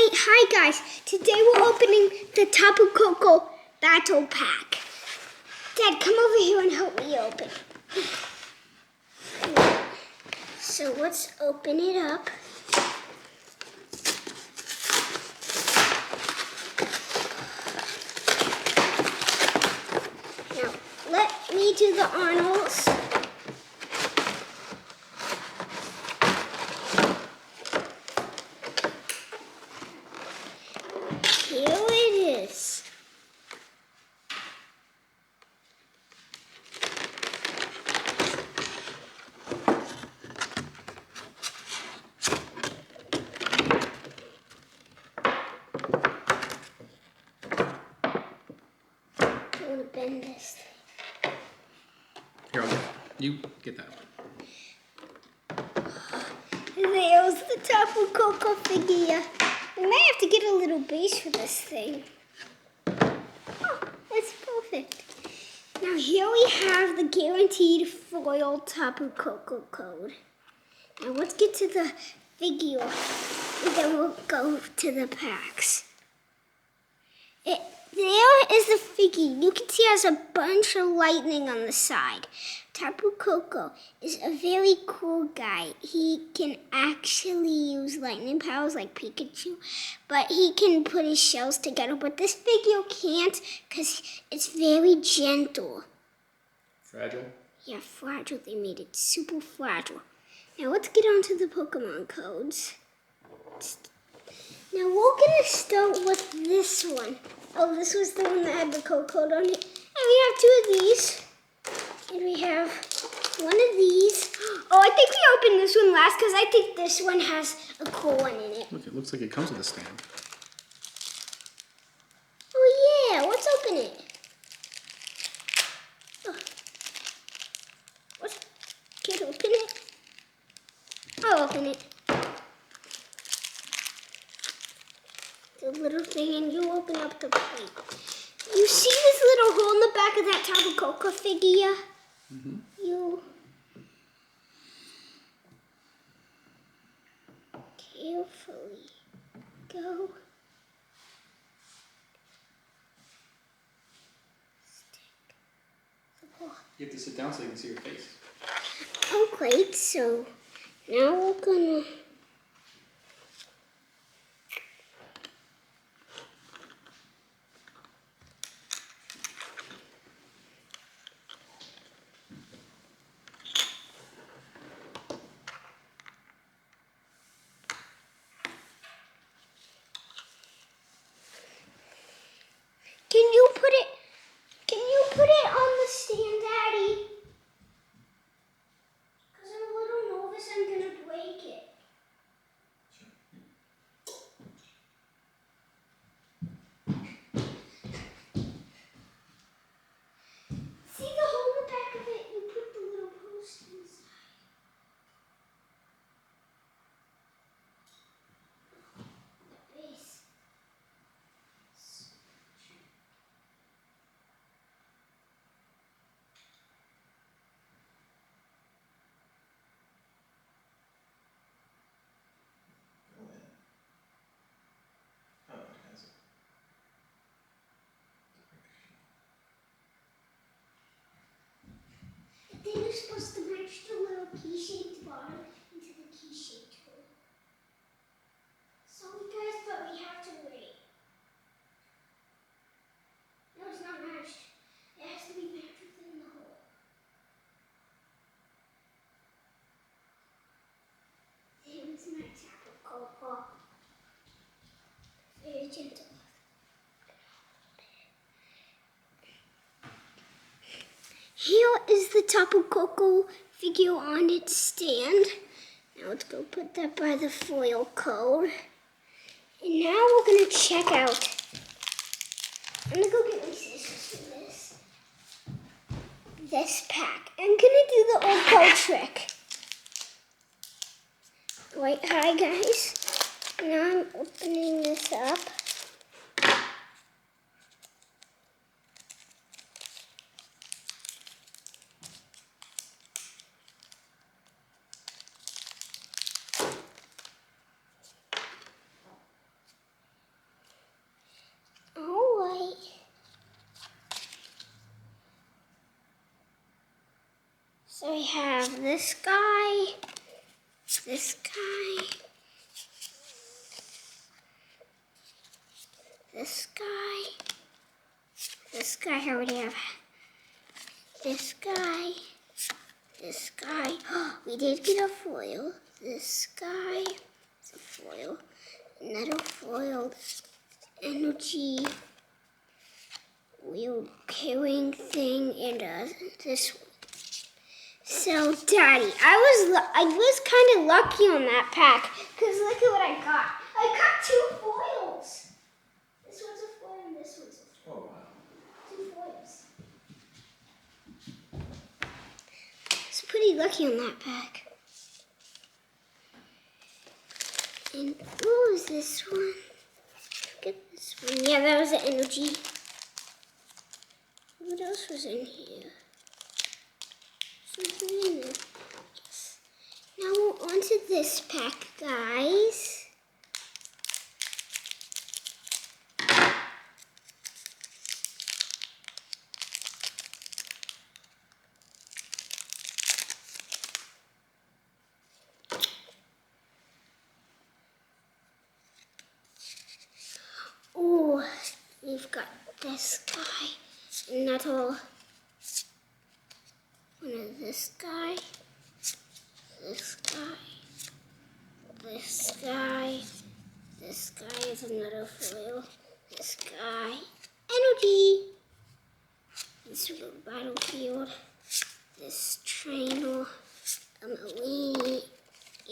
Alright, hi guys. Today we're opening the Topu KoKo Battle Pack. Dad, come over here and help me open. So let's open it up. Now, let me do the honors. Here it is. I want to bend this. Here, you get that one. There's the Topu KoKo figure. We might have to get a little base for this thing. Oh, it's perfect. Now here we have the guaranteed foil Topu KoKo code. Now let's get to the figure, and then we'll go to the packs. There is the figure. You can see it has a bunch of lightning on the side. Topu KoKo is a very cool guy. He can actually use lightning powers like Pikachu, but he can put his shells together. But this figure can't because it's very gentle. Fragile? Yeah, fragile. They made it super fragile. Now let's get on to the Pokemon codes. Now we're gonna start with this one. Oh, this was the one that had the code on it. And we have two of these. And we have one of these. Oh, I think we opened this one last because I think this one has a cool one in it. Look, it looks like it comes with a stand. Oh yeah, let's open it. Oh. What? Can't open it? I'll open it. The little thing, and you open up the plate. You see this little hole in the back of that Topu KoKo figure? Mm-hmm. You carefully go. Stick the ball. You have to sit down so you can see your face. Oh, great. So now we're gonna. Can you put it on the stand, Daddy? Because I'm a little nervous I'm going to break it. See the hole in the back of it? You put the little post inside. The base. Then you're supposed to match the little key-shaped bottom into the key-shaped hole. Sorry guys, but we have to wait. No, it's not matched. It has to be matched within the hole. There's my Topu KoKo. Very gentle. Here is the Topu KoKo figure on its stand. Now let's go put that by the foil code. And now we're going to check out. I'm going to go get my scissors for this pack. I'm going to do the old code trick. Wait, hi guys. Now I'm opening this up. this guy, this guy, this guy, this guy. I already have this guy, this guy. We did get a foil. This guy is a foil. Another foil. Energy wheel carrying thing, and this one. So, Daddy, I was kind of lucky on that pack, because look at what I got. I got 2 foils. This one's a foil and this one's a foil. Oh, wow. 2 foils. I was pretty lucky on that pack. And what was this one? Forget this one. Yeah, that was the energy. What else was in here? Something in there. Yes. Now we're on to this pack, guys. Oh, we've got this guy, another one of this guy, this guy, this guy, this guy is another foil, this guy, energy, this little battlefield, this trainer, a marine,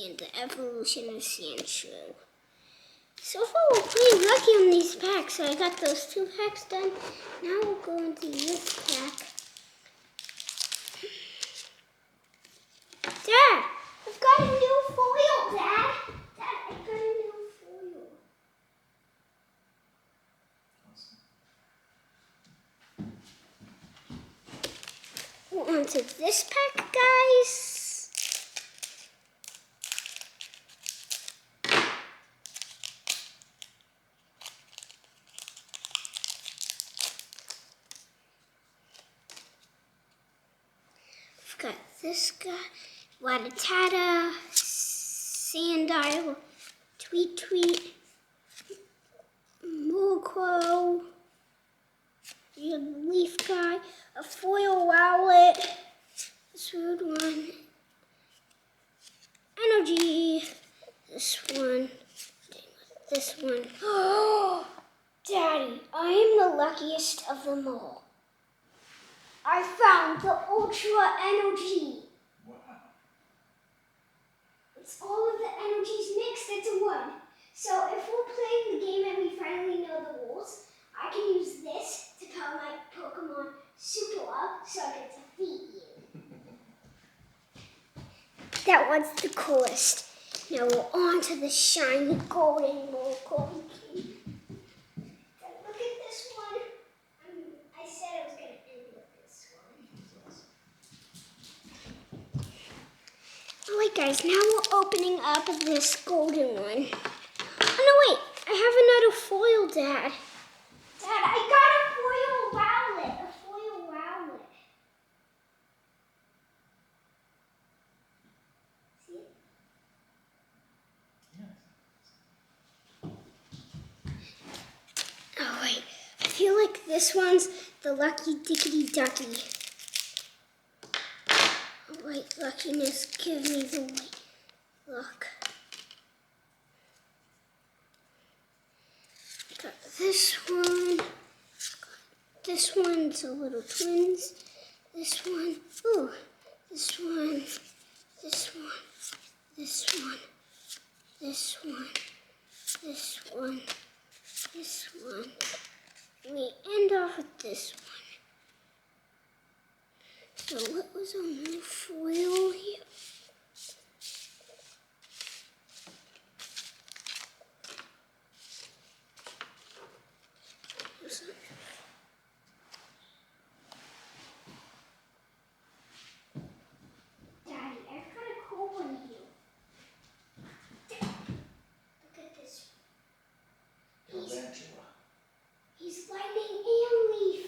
and the evolution of Sancho. So far, we're pretty lucky on these packs. So I got those 2 packs done. Now we'll go into this pack. Dad, I've got a new foil, Dad. Dad, I've got a new foil. We're on to this pack, guys. Got this guy, Watatata, Sandile, Tweet Tweet, Murkrow, the Leaf Guy, a foil Rowlet, this rude one, Energy, this one, Oh, Daddy, I am the luckiest of them all. I found the Ultra Energy. Wow. It's all of the energies mixed into one. So if we're playing the game and we finally know the rules, I can use this to power my Pokemon super up so I can defeat you. That was the coolest. Now we're on to the shiny golden Murkrow. Look at this one. I said I was going to end with this one. Alright guys, now we're opening up this golden one. Oh no, wait, I have another foil, Dad. Dad, I got a foil Rowlet. A foil Rowlet. See it? Oh wait, I feel like this one's the Lucky Dickety Ducky. White luckiness, give me the white luck. Got this one. This one's a little twins. This one. Ooh. This one. This one. This one. This one. This one. This one. We end off with this one. So what was on the foil here? Daddy, I've got a cool one here. Look at this. He's lightning and leaf.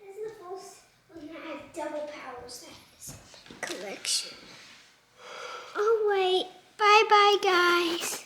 This is the first one that has double powers. That is direction. Oh wait, bye bye guys.